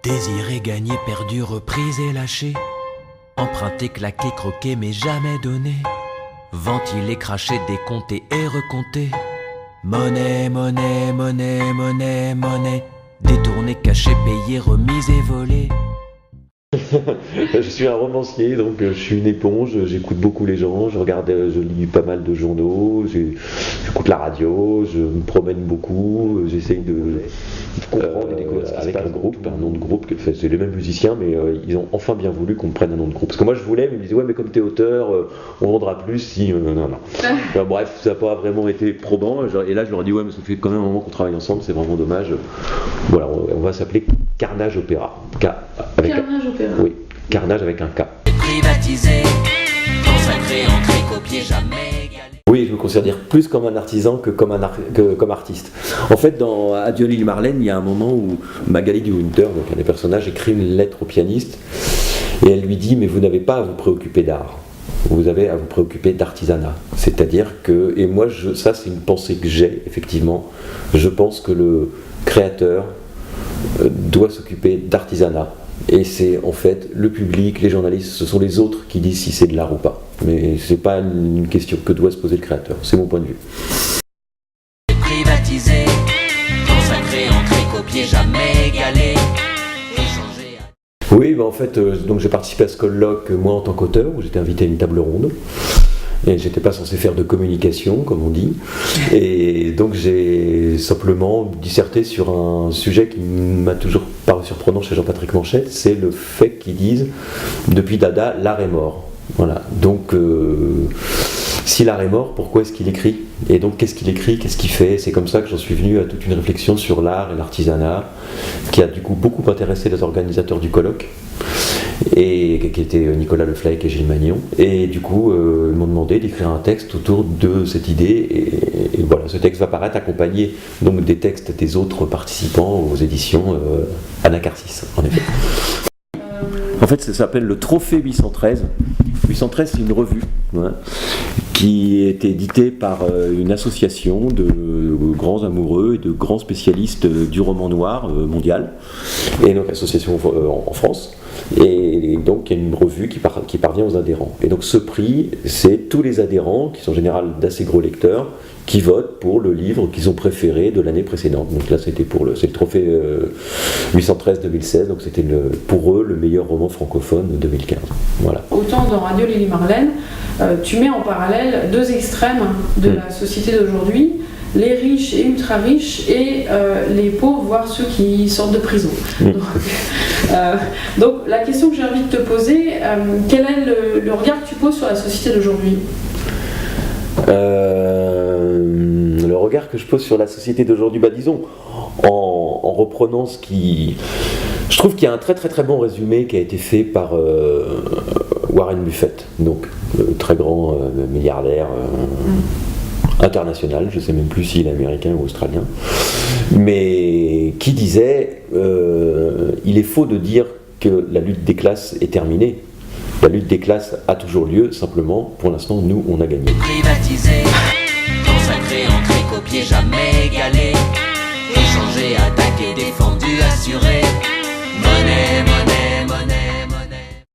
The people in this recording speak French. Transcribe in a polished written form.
Désiré, gagné, perdu, reprise et lâché. Emprunté, claqué, croqué, mais jamais donné. Ventilé, craché, décompté et recompté. Monnaie, monnaie, monnaie, monnaie, monnaie. Détourné, caché, payé, remise et volé. Je suis un romancier, donc je suis une éponge, j'écoute beaucoup les gens, je lis pas mal de journaux, j'écoute la radio, je me promène beaucoup, j'essaye de comprendre et découvrir avec un groupe, un nom de groupe, c'est les mêmes musiciens, mais ils ont enfin bien voulu qu'on me prenne un nom de groupe. Parce que moi je voulais, mais ils me disaient ouais mais comme t'es auteur, on vendra plus si... non. Enfin, bref, ça n'a pas vraiment été probant, et là je leur dis ouais mais ça fait quand même un moment qu'on travaille ensemble, c'est vraiment dommage. Voilà, on va s'appeler Carnage Opéra. Carnage Opéra. Oui, Carnage avec un K. Privatisé, consacré, ancré, copié, jamais égalé. Oui, je me considère plus comme un artisan que comme artiste. En fait, dans Adieu l'île Marlène, il y a un moment où Magali Du Hunter, donc un des personnages, écrit une lettre au pianiste et elle lui dit mais vous n'avez pas à vous préoccuper d'art. Vous avez à vous préoccuper d'artisanat. C'est-à-dire que, et moi ça c'est une pensée que j'ai effectivement, je pense que le créateur doit s'occuper d'artisanat. Et c'est en fait le public, les journalistes, ce sont les autres qui disent si c'est de l'art ou pas. Mais c'est pas une question que doit se poser le créateur, c'est mon point de vue. Privatisé, consacré, ancré, copié, jamais égalé. Oui, en fait, donc j'ai participé à ce colloque, moi en tant qu'auteur, où j'étais invité à une table ronde. Et j'étais pas censé faire de communication, comme on dit. Et donc j'ai simplement disserté sur un sujet qui m'a toujours paru surprenant chez Jean-Patrick Manchette, c'est le fait qu'ils disent, depuis Dada, l'art est mort. Voilà. Donc, si l'art est mort, pourquoi est-ce qu'il écrit ? Et donc, qu'est-ce qu'il écrit ? Qu'est-ce qu'il fait ? C'est comme ça que j'en suis venu à toute une réflexion sur l'art et l'artisanat, qui a du coup beaucoup intéressé les organisateurs du colloque, et qui étaient Nicolas Le Fleck et Gilles Magnon. Et du coup, ils m'ont demandé d'écrire un texte autour de cette idée. Et voilà, ce texte va paraître accompagné donc des textes des autres participants aux éditions Anacarsis, en effet. En fait, ça s'appelle le Trophée 813. 813, c'est une revue qui est éditée par une association de grands amoureux et de grands spécialistes du roman noir mondial, et donc association en France. Et donc il y a une revue qui parvient aux adhérents. Et donc ce prix, c'est tous les adhérents, qui sont en général d'assez gros lecteurs, qui votent pour le livre qu'ils ont préféré de l'année précédente. Donc là c'est le trophée 813-2016, donc c'était pour eux le meilleur roman francophone de 2015. Voilà. Autant dans Radio Lily Marlène, tu mets en parallèle deux extrêmes de la société d'aujourd'hui, les riches et ultra riches et les pauvres, voire ceux qui sortent de prison. Donc la question que j'ai envie de te poser, quel est le regard que tu poses sur la société d'aujourd'hui ? Le regard que je pose sur la société d'aujourd'hui, disons, en reprenant ce qui... Je trouve qu'il y a un très très très bon résumé qui a été fait par Warren Buffett, donc le très grand milliardaire international, je ne sais même plus s'il est américain ou australien, mais qui disait il est faux de dire que la lutte des classes est terminée. La lutte des classes a toujours lieu, simplement, pour l'instant, nous, on a gagné. Privatisé, consacré, ancré, copié, jamais égalé. Échangé, attaqué, défendu, assuré. Monnaie, monnaie.